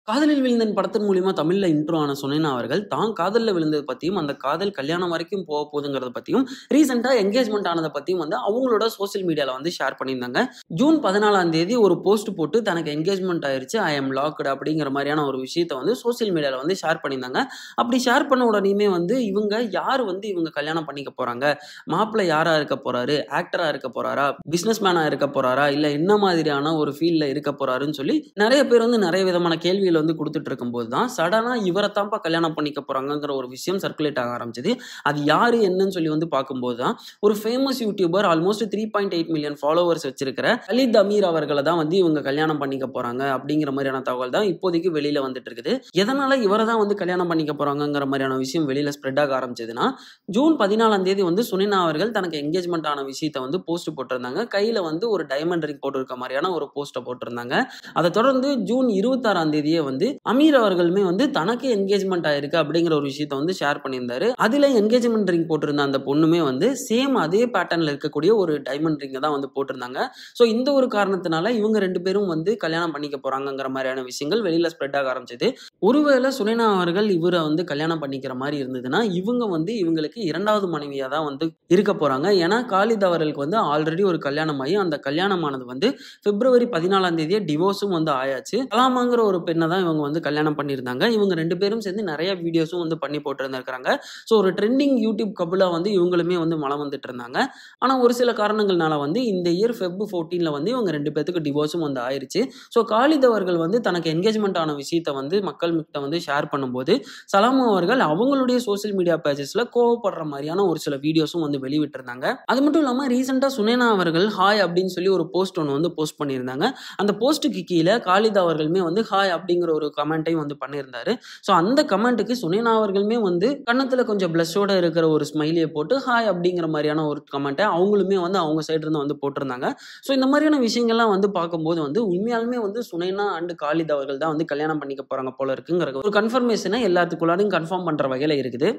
காதலில் விழுந்தேன் படத்தின் மூலியமா தமிழ்ல இன்ட்ரோ ஆன சுனைனா அவர்கள் தான் காதல்ல விழுந்தது பத்தியும், அந்த காதல் கல்யாணம் வரைக்கும் போக போகுதுங்கிறத பத்தியும், ரீசென்ட்டா என்கேஜ்மெண்ட் ஆனத பத்தியும் வந்து அவங்களோட சோசியல் மீடியால வந்து ஷேர் பண்ணியிருந்தாங்க. ஜூன் 14ஆம் தேதி ஒரு போஸ்ட் போட்டு தனக்கு என்கேஜ்மெண்ட் ஆயிருச்சு. ஐ அம் லாக்டு அப்படிங்கிற மாரியான ஒரு விஷயத்த வந்து சோசியல் மீடியால வந்து ஷேர் பண்ணியிருந்தாங்க. அப்படி ஷேர் பண்ண உடனேயுமே வந்து இவங்க யார் வந்து இவங்க கல்யாணம் பண்ணிக்க போறாங்க? மாப்பிள்ளை யாரா இருக்க போறாரு? ஆக்டரா இருக்க போறாரா? பிசினஸ் மேனா இருக்க போறாரா? இல்ல என்ன மாதிரியான ஒரு ஃபீல்ட்ல இருக்க போறாருன்னு சொல்லி நெறைய பேர் வந்து நெறைய விதமான கேள்விகள வந்து குடுத்துட்டு இருக்கும்போது தான், சடனா இவரத்தான்ப்பா கல்யாணம் பண்ணிக்க போறாங்கங்கிற ஒரு விஷயம் சர்க்குலேட் ஆக ஆரம்பிச்சது. அது யாரு? என்னன்னு சொல்லி வந்து பார்க்கும்போது தான், ஒரு famous YouTuber almost 3.8 million followers வச்சிருக்கிற கலீத் அமீர் அவர்கள தான் வந்து இவங்க கல்யாணம் பண்ணிக்க போறாங்க அப்படிங்கிற மாரியான தகவல் தான் இப்போதைக்கு வெளியில வந்துட்டு இருக்குது. எதனால இவர தான் வந்து கல்யாணம் பண்ணிக்க போறாங்கங்கிற மாரியான விஷயம் வெளியில ஸ்ப்ரெட் ஆக ஆரம்பிச்சதுன்னா, ஜூன் 14ஆம் தேதி வந்து சுனைனா அவர்கள் தனக்கு என்கேஜ்மெண்ட் ஆன விஷயத்த வந்து போஸ்ட் போட்டிருந்தாங்க. கையில வந்து ஒரு டைமண்ட் ரிங் போட்டிருக்க மாரியான ஒரு போஸ்ட்ட போட்டிருந்தாங்க. அத தொடர்ந்து ஜூன் 26ஆம் தேதியே வந்து அமீர் அவர்களுமே வந்து தனக்கு என்கேஜ்மெண்ட் ஆயிருக்கு அப்படிங்கிற ஒரு விஷயத்த வந்து ஷேர் பண்ணியிருந்தாரு. அதுல என்கேஜ்மெண்ட் ரிங் போட்டிருந்த அந்த பொண்ணுமே வந்து சேம் அதே பேட்டர்ன்ல இருக்கக்கூடிய ஒரு டைமண்ட் ரிங்க தான் வந்து போட்டிருந்தாங்க. சோ இந்த ஒரு காரணத்தினால இவங்க 2 பேரும் வந்து கல்யாணம் பண்ணிக்க போறாங்கங்கிற மாதிரியான விஷயங்கள் வெளியில ஸ்ப்ரெட் ஆக ஆரம்பிச்சது. ஒருவேளை சுனைனா அவர்கள் இவர வந்து கல்யாணம் பண்ணிக்கிற மாரி இருந்ததுன்னா, இவங்க வந்து இவங்களுக்கு 2வது மனைவியா தான் வந்து இருக்க போறாங்க. ஏன்னா காலித் அவர்களுக்கு வந்து ஆல்ரெடி ஒரு கல்யாணம் ஆகி, அந்த கல்யாணமானது வந்து பிப்ரவரி 14ஆம் தேதியே டிவோர்ஸும் வந்து ஆயாச்சு. சலாமாங்கிற ஒரு பெண்ண தான் இவங்க வந்து கல்யாணம் பண்ணியிருந்தாங்க. இவங்க 2 பேரும் சேர்ந்து நெறைய வீடியோஸும் வந்து பண்ணி போட்டிருந்திருக்காங்க. ஸோ ஒரு ட்ரெண்டிங் யூடியூப் கப்புலா வந்து இவங்களுமே வந்து வலம் வந்துட்டு இருந்தாங்க. ஆனா ஒரு சில காரணங்கள்னால வந்து இந்த இயர் ஃபெப் 14ல வந்து இவங்க 2 பேத்துக்கு டிவோர்ஸும் வந்து ஆயிருச்சு. ஸோ காலித் அவர்கள் வந்து தனக்கு என்கேஜ்மெண்ட் ஆன விஷயத்த வந்து மக்கள் கிட்ட வந்து ஷேர் பண்ணும்போது, சலாமா அவர்கள் அவங்களுடைய சோசியல் மீடியா பேஜஸ்ல கோவப்படுற மாரியான ஒரு சில வீடியோஸும் வந்து வெளிவிட்டிருந்தாங்க. அது மட்டும் இல்லாம ரீசென்ட்டா சுனைனா அவர்கள் ஹாய் அப்படின்னு சொல்லி ஒரு போஸ்ட் ஒண்ணு வந்து போஸ்ட் பண்ணியிருந்தாங்க. அந்த போஸ்ட்டுக்கு கீழ காலித் அவர்களுமே வந்து ஹாய் அப்படிங்கிற ஒரு கமெண்ட்டையும் வந்து பண்ணியிருந்தாரு. ஸோ அந்த கமெண்ட்டுக்கு சுனைனா அவர்களுமே வந்து கன்னத்துல கொஞ்சம் பிளஷ்ஷோட இருக்கிற ஒரு ஸ்மைலிய போட்டு ஹாய் அப்படிங்கிற மாரியான ஒரு கமெண்ட்ட அவங்களுமே வந்து அவங்க சைடு இருந்து வந்து போட்டிருந்தாங்க. ஸோ இந்த மாரியான விஷயங்கள்லாம் வந்து பார்க்கும்போது வந்து உண்மையாலுமே வந்து சுனைனா அண்ட் காலித் அவர்கள் தான் வந்து கல்யாணம் பண்ணிக்க போறாங்க போல இருக்குங்கிற ஒரு கன்ஃபர்மேஷன எல்லாத்துக்குள்ளாரையும் கன்ஃபார்ம் பண்ற வகையில இருக்குது.